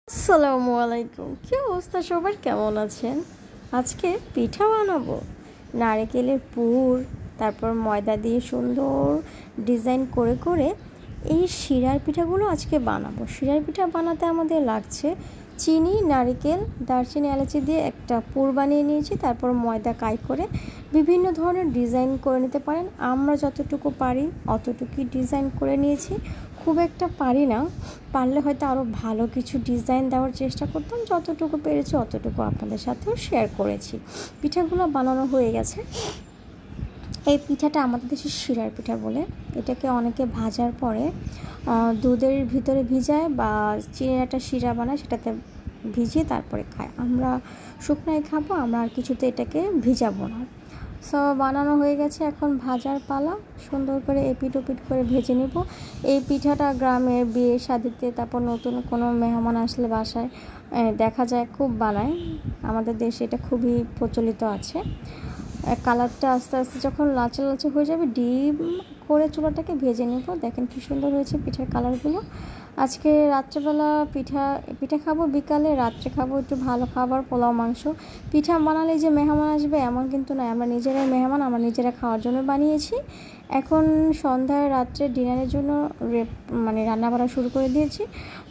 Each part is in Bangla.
আসসালামু আলাইকুম। কি অবস্থা সবার, কেমন আছেন? আজকে পিঠা বানাবো। নারকেলের পুর, তারপর ময়দা দিয়ে সুন্দর ডিজাইন করে করে এই শিরার পিঠাগুলো আজকে বানাবো। শিরার পিঠা বানাতে আমাদের লাগছে চিনি, নারকেল, দারচিনি, এলাচি দিয়ে একটা পুর বানিয়ে নিয়েছি। তারপর ময়দা কাই করে বিভিন্ন ধরনের ডিজাইন করে নিতে পারেন। আমরা যতটুকু পারি অতটুকুই ডিজাইন করে নিয়েছি। খুব একটা পারি না, পারলে হয়তো আরও ভালো কিছু ডিজাইন দেওয়ার চেষ্টা করতাম। যতটুকু পেরেছি অতটুকু আপনাদের সাথেও শেয়ার করেছি। পিঠাগুলো বানানো হয়ে গেছে। এই পিঠাটা আমাদের দেশে শিরার পিঠা বলে। এটাকে অনেকে ভাজার পরে দুধের ভিতরে ভিজায় বা চিনির একটা শিরা বানায়, সেটাতে ভিজিয়ে তারপরে খায়। আমরা শুকনায় খাবো, আমরা আর কিছুতে এটাকে ভিজাবো না। সো বানানো হয়ে গেছে, এখন ভাজার পালা। সুন্দর করে এপিট ওপিট করে ভেজে নিব। এই পিঠাটা গ্রামের বিয়ে শাদিতে, তারপর নতুন কোনো মেহমান আসলে বাসায় দেখা যায় খুব বানায়। আমাদের দেশে এটা খুবই প্রচলিত আছে। কালারটা আস্তে আস্তে যখন লালচে লালচে হয়ে যাবে, ডিম করে চুলাটাকে ভেজে নেব। দেখেন কি সুন্দর হয়েছে পিঠার কালারগুলো। আজকে রাত্রেবেলা পিঠা খাবো, বিকালে রাত্রে খাবো একটু ভালো খাবার, পোলাও মাংস। পিঠা বানালে যে মেহমান আসবে এমন কিন্তু নয়, আমরা নিজেরাই মেহমান, আমরা নিজেরা খাওয়ার জন্য বানিয়েছি। এখন সন্ধ্যায় রাত্রে ডিনারের জন্য রান্না বাড়া শুরু করে দিয়েছি।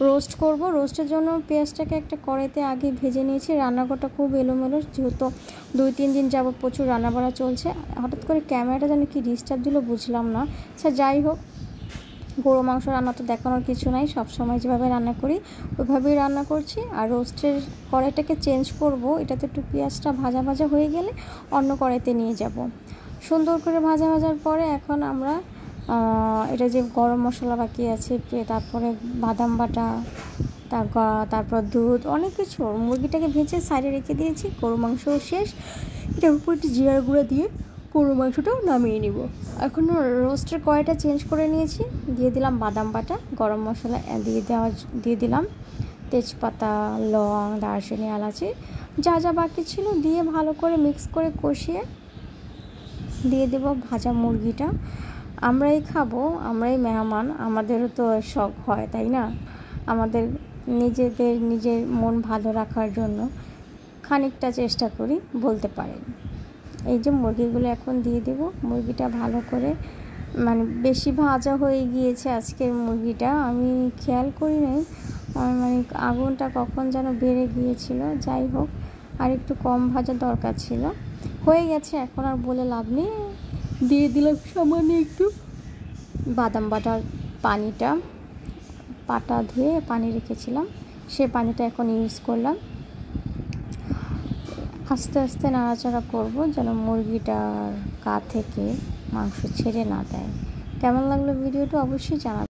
রোস্ট করব। রোস্টের জন্য পেঁয়াজটাকে একটা কড়াইতে আগে ভেজে নিয়েছি। রান্নাঘরটা খুব এলোমেলো, যেহেতু 2-3 দিন যাবত প্রচুর রান্নাবাড়া চলছে। হঠাৎ করে ক্যামেরাটা যেন কি ডিস্টার্ব দিল বুঝলাম না। আচ্ছা যাই হোক, গরু মাংস রান্না তো দেখানোর কিছু নাই, সবসময় যেভাবে রান্না করি ওইভাবেই রান্না করছি। আর রোস্টের কড়াইটাকে চেঞ্জ করব, এটাতে একটু পেঁয়াজটা ভাজা ভাজা হয়ে গেলে অন্য কড়াইতে নিয়ে যাব। সুন্দর করে ভাজার পরে এখন আমরা এটা যে গরম মশলা বাকি আছে, তারপরে বাদাম বাটা, তারপর দুধ, অনেক কিছু, মুরগিটাকে ভেজে সাইডে রেখে দিয়েছি। গরু মাংসও শেষ। এটার উপর একটু জিরার গুঁড়া দিয়ে গরু মাংসটাও নামিয়ে নিব। এখন রোস্টের কড়াইটা চেঞ্জ করে নিয়েছি, দিয়ে দিলাম বাদাম বাটা, গরম মশলা দিয়ে দিলাম তেজপাতা, লং, দারচিনি, এলাচি, যা যা বাকি ছিল দিয়ে ভালো করে মিক্স করে কষিয়ে দিয়ে দেব ভাজা মুরগিটা। আমরাই খাবো, আমরাই মেহমান, আমাদেরও তো শখ হয়, তাই না? আমাদের নিজের মন ভালো রাখার জন্য খানিকটা চেষ্টা করি বলতে পারেন। এই যে মুরগিগুলো এখন দিয়ে দেব। মুরগিটা ভালো করে বেশি ভাজা হয়ে গিয়েছে আজকের মুরগিটা, আমি খেয়াল করি নাই। আগুনটা কখন যেন বেড়ে গিয়েছিল। যাই হোক, আর একটু কম ভাজা দরকার ছিল। হয়ে গেছে, এখন আর বলে লাভ নেই। দিয়ে দিলাম সামান্য একটু বাদাম বাটার পাটা ধুয়ে পানি রেখেছিলাম, সে পানিটা এখন ইউজ করলাম। আস্তে আস্তে নাড়াচাড়া করব যেন মুরগিটার গা থেকে মাংস ছেড়ে না দেয়। কেমন লাগলো ভিডিওটা অবশ্যই জানাবেন।